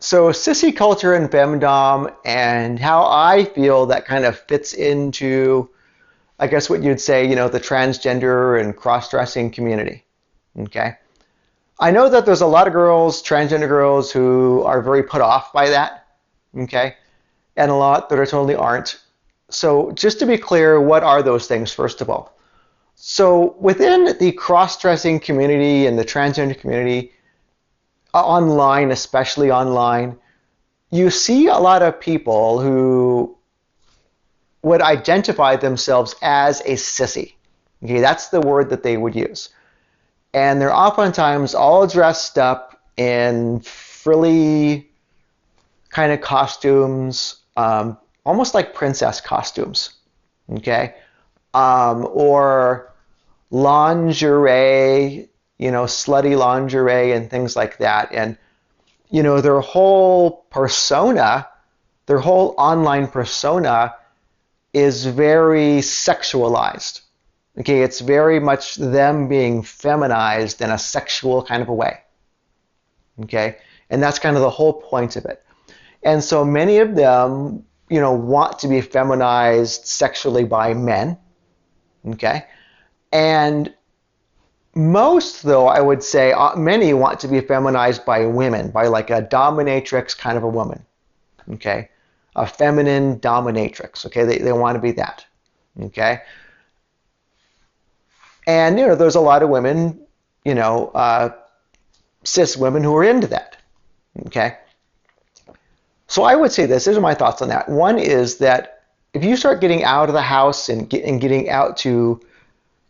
So sissy culture and femdom and how I feel that kind of fits into, I guess what you'd say, the transgender and cross-dressing community. Okay. I know that there's a lot of girls, transgender girls, who are very put off by that. Okay. And a lot that are totally aren't. So just to be clear, what are those things, first of all? So within the cross-dressing community and the transgender community, online, especially online, you see a lot of people who would identify themselves as a sissy. Okay, that's the word that they would use. And they're oftentimes all dressed up in frilly kind of costumes, almost like princess costumes, okay? Or lingerie, slutty lingerie and things like that. And, their whole persona, their whole online persona is very sexualized. Okay, it's very much them being feminized in a sexual kind of a way. Okay, and that's kind of the whole point of it. And so many of them, want to be feminized sexually by men. Okay, and most, though, I would say, many want to be feminized by women, by like a dominatrix kind of a woman. Okay, a feminine dominatrix. Okay, they want to be that. Okay. And, there's a lot of women, cis women who are into that. Okay. So I would say this. These are my thoughts on that. One is that if you start getting out of the house and getting out to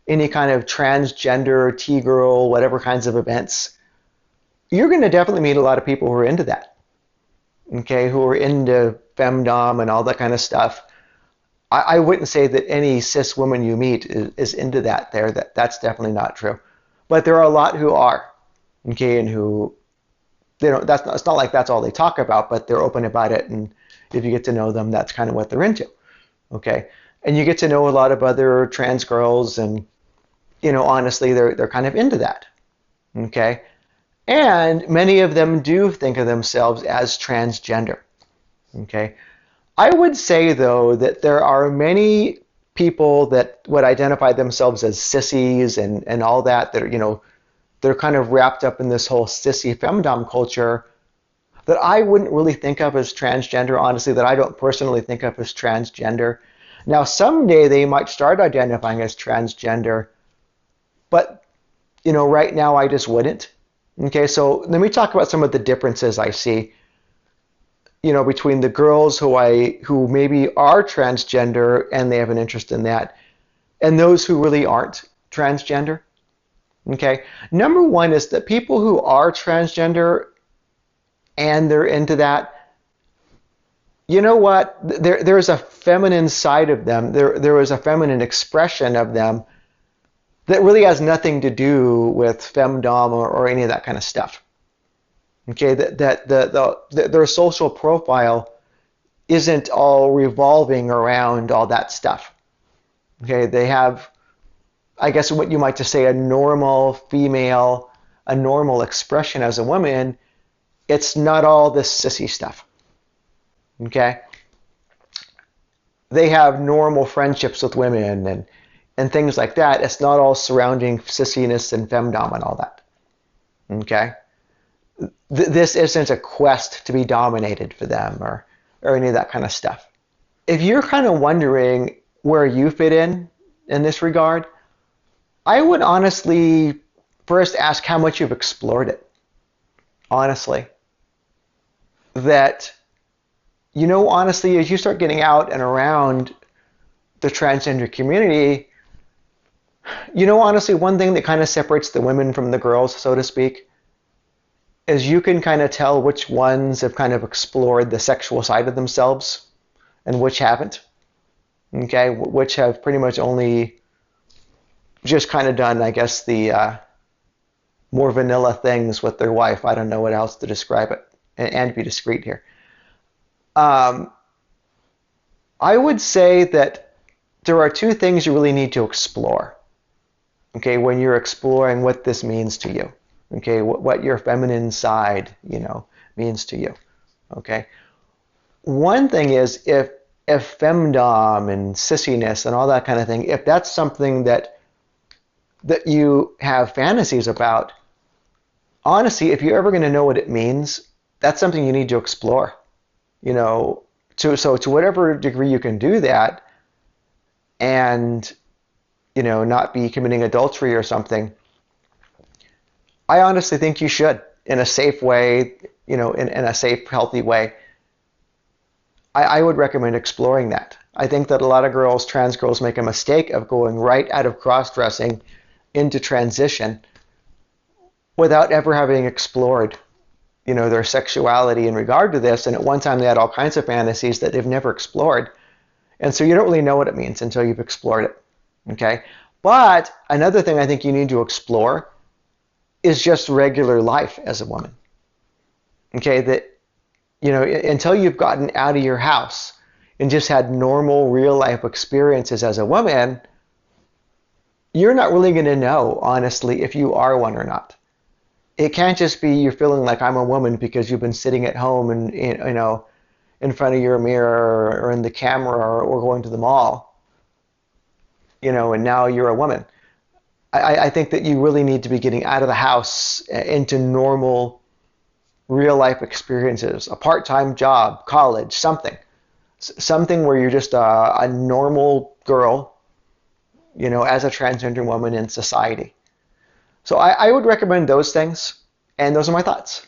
any kind of transgender, T-girl, whatever kinds of events, you're going to definitely meet a lot of people who are into that. Okay, who are into femdom and all that kind of stuff. I wouldn't say that any cis woman you meet is into that there. That's definitely not true. But there are a lot who are, okay, and who, it's not like that's all they talk about, but they're open about it, and if you get to know them, that's kind of what they're into, okay? And you get to know a lot of other trans girls, and, honestly, they're kind of into that, okay? And many of them do think of themselves as transgender, okay? I would say, though, that there are many people that would identify themselves as sissies and all that are, they're kind of wrapped up in this whole sissy femdom culture that I wouldn't really think of as transgender, honestly, that I don't personally think of as transgender. Now, someday they might start identifying as transgender, but, right now I just wouldn't. Okay, so let me talk about some of the differences I see, between the girls who maybe are transgender and they have an interest in that, and those who really aren't transgender. Okay, number one is that people who are transgender and they're into that, you know what? There's a feminine side of them. There is a feminine expression of them that really has nothing to do with femdom or any of that kind of stuff. Okay, their social profile isn't all revolving around all that stuff. Okay, they have, I guess what you might just say, a normal female, a normal expression as a woman. It's not all this sissy stuff. Okay, they have normal friendships with women and things like that. It's not all surrounding sissiness and femdom and all that. Okay. This isn't a quest to be dominated for them or any of that kind of stuff. If you're kind of wondering where you fit in this regard, I would honestly first ask how much you've explored it. Honestly. That, honestly, as you start getting out and around the transgender community, honestly, one thing that kind of separates the women from the girls, so to speak, is you can kind of tell which ones have kind of explored the sexual side of themselves and which haven't. Okay, which have pretty much only just kind of done, I guess, the more vanilla things with their wife. I don't know what else to describe it, and be discreet here. I would say that there are two things you really need to explore, okay, when you're exploring what this means to you. Okay, what your feminine side, means to you. Okay. One thing is if femdom and sissiness and all that kind of thing, if that's something that you have fantasies about, honestly, if you're ever going to know what it means, that's something you need to explore. You know, to whatever degree you can do that, and not be committing adultery or something. I honestly think you should, in a safe way, in a safe, healthy way. I would recommend exploring that. I think that a lot of girls, trans girls, make a mistake of going right out of cross-dressing into transition without ever having explored, their sexuality in regard to this. And at one time they had all kinds of fantasies that they've never explored. And so you don't really know what it means until you've explored it. Okay? But another thing I think you need to explore is just regular life as a woman. Okay? That, until you've gotten out of your house and just had normal real life experiences as a woman, you're not really going to know, honestly, if you are one or not. It can't just be you're feeling like I'm a woman because you've been sitting at home and, in front of your mirror or in the camera or going to the mall, and now you're a woman. I think that you really need to be getting out of the house into normal real life experiences, a part-time job, college, something where you're just a normal girl, as a transgender woman in society. So I would recommend those things, and those are my thoughts.